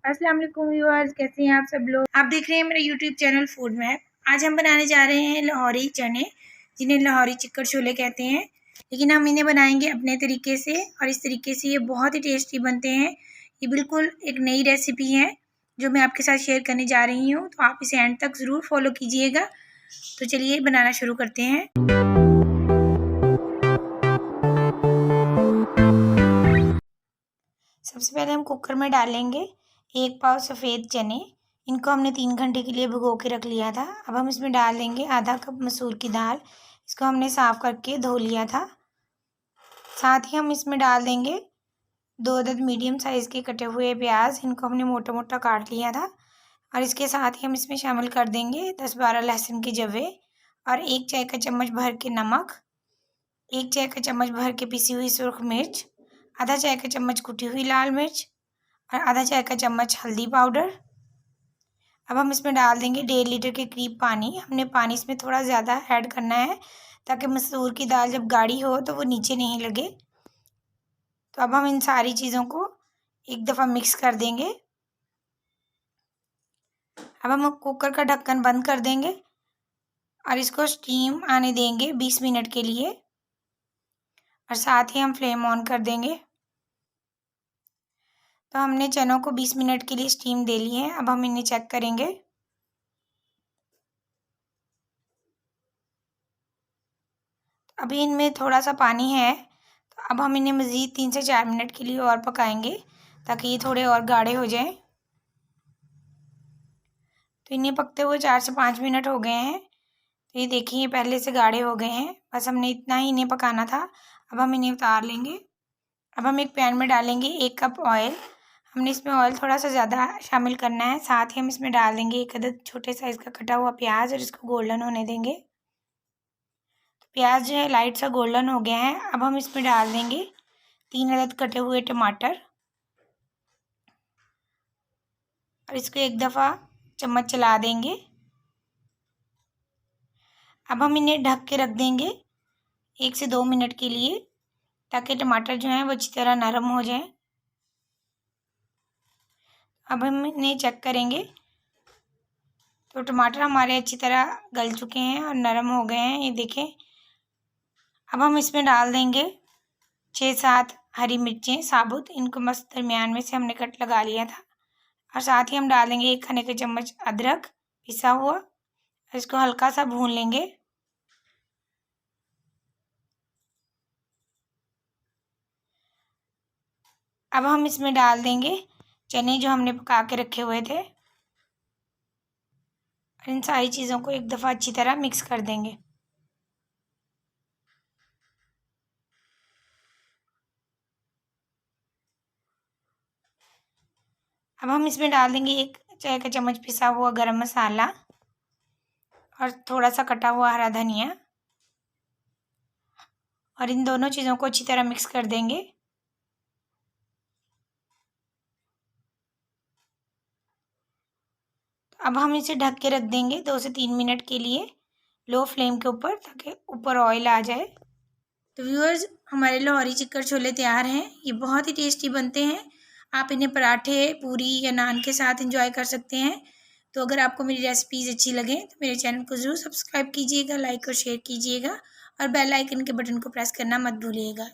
अस्सलाम वालेकुम व्यूअर्स, कैसे हैं आप सब लोग। आप देख रहे हैं मेरा यूट्यूब चैनल फूड मैप। आज हम बनाने जा रहे हैं लाहौरी चने, जिन्हें लाहौरी चिक्कड़ छोले कहते हैं। लेकिन हम इन्हें बनाएंगे अपने तरीके से, और इस तरीके से ये बहुत ही टेस्टी बनते हैं। ये बिल्कुल एक नई रेसिपी है जो मैं आपके साथ शेयर करने जा रही हूँ, तो आप इसे एंड तक ज़रूर फॉलो कीजिएगा। तो चलिए बनाना शुरू करते हैं। सबसे पहले हम कुकर में डालेंगे 1 पाव सफ़ेद चने। इनको हमने 3 घंटे के लिए भिगो के रख लिया था। अब हम इसमें डाल देंगे आधा कप मसूर की दाल। इसको हमने साफ़ करके धो लिया था। साथ ही हम इसमें डाल देंगे 2 अदद मीडियम साइज़ के कटे हुए प्याज। इनको हमने मोटा मोटा काट लिया था। और इसके साथ ही हम इसमें शामिल कर देंगे 10-12 लहसुन के जवे और 1 चाय का चम्मच भर के नमक, 1 चाय का चम्मच भर के पिसी हुई सुर्ख मिर्च, आधा चाय का चम्मच कुटी हुई लाल मिर्च और आधा चाय का चम्मच हल्दी पाउडर। अब हम इसमें डाल देंगे 1.5 लीटर के करीब पानी। हमने पानी इसमें थोड़ा ज़्यादा ऐड करना है ताकि मसूर की दाल जब गाढ़ी हो तो वो नीचे नहीं लगे। तो अब हम इन सारी चीज़ों को एक दफ़ा मिक्स कर देंगे। अब हम कुकर का ढक्कन बंद कर देंगे और इसको स्टीम आने देंगे 20 मिनट के लिए, और साथ ही हम फ्लेम ऑन कर देंगे। तो हमने चनों को 20 मिनट के लिए स्टीम दे ली है। अब हम इन्हें चेक करेंगे। अभी इनमें थोड़ा सा पानी है, तो अब हम इन्हें मज़ीद 3 से 4 मिनट के लिए और पकाएंगे ताकि ये थोड़े और गाढ़े हो जाएं। तो इन्हें पकते हुए 4 से 5 मिनट हो गए हैं। तो ये देखिए ये पहले से गाढ़े हो गए हैं। बस हमने इतना ही इन्हें पकाना था। अब हम इन्हें उतार लेंगे। अब हम एक पैन में डालेंगे 1 कप ऑयल। हमने इसमें ऑयल थोड़ा सा ज़्यादा शामिल करना है। साथ ही हम इसमें डाल देंगे 1 अदद छोटे साइज़ का कटा हुआ प्याज और इसको गोल्डन होने देंगे। तो प्याज जो है लाइट सा गोल्डन हो गया है। अब हम इसमें डाल देंगे 3 अदद कटे हुए टमाटर और इसको एक दफ़ा चम्मच चला देंगे। अब हम इन्हें ढक के रख देंगे 1 से 2 मिनट के लिए ताकि टमाटर जो हैं वो अच्छी तरह नरम हो जाएं। अब हम इन्हें चेक करेंगे तो टमाटर हमारे अच्छी तरह गल चुके हैं और नरम हो गए हैं, ये देखें। अब हम इसमें डाल देंगे 6-7 हरी मिर्चें साबुत। इनको मस्त दरमियान में से हमने कट लगा लिया था। और साथ ही हम डाल देंगे 1 खाने का चम्मच अदरक पिसा हुआ। इसको हल्का सा भून लेंगे। अब हम इसमें डाल देंगे चने जो हमने पका के रखे हुए थे और इन सारी चीज़ों को एक दफ़ा अच्छी तरह मिक्स कर देंगे। अब हम इसमें डाल देंगे 1 चाय का चम्मच पिसा हुआ गरम मसाला और थोड़ा सा कटा हुआ हरा धनिया, और इन दोनों चीज़ों को अच्छी तरह मिक्स कर देंगे। अब हम इसे ढक के रख देंगे 2 से 3 मिनट के लिए लो फ्लेम के ऊपर ताकि ऊपर ऑयल आ जाए। तो व्यूअर्स, हमारे लाहौरी चिक्कड़ छोले तैयार हैं। ये बहुत ही टेस्टी बनते हैं। आप इन्हें पराठे, पूरी या नान के साथ एंजॉय कर सकते हैं। तो अगर आपको मेरी रेसिपीज़ अच्छी लगें तो मेरे चैनल को ज़रूर सब्सक्राइब कीजिएगा, लाइक और शेयर कीजिएगा और बेल आइकन के बटन को प्रेस करना मत भूलिएगा।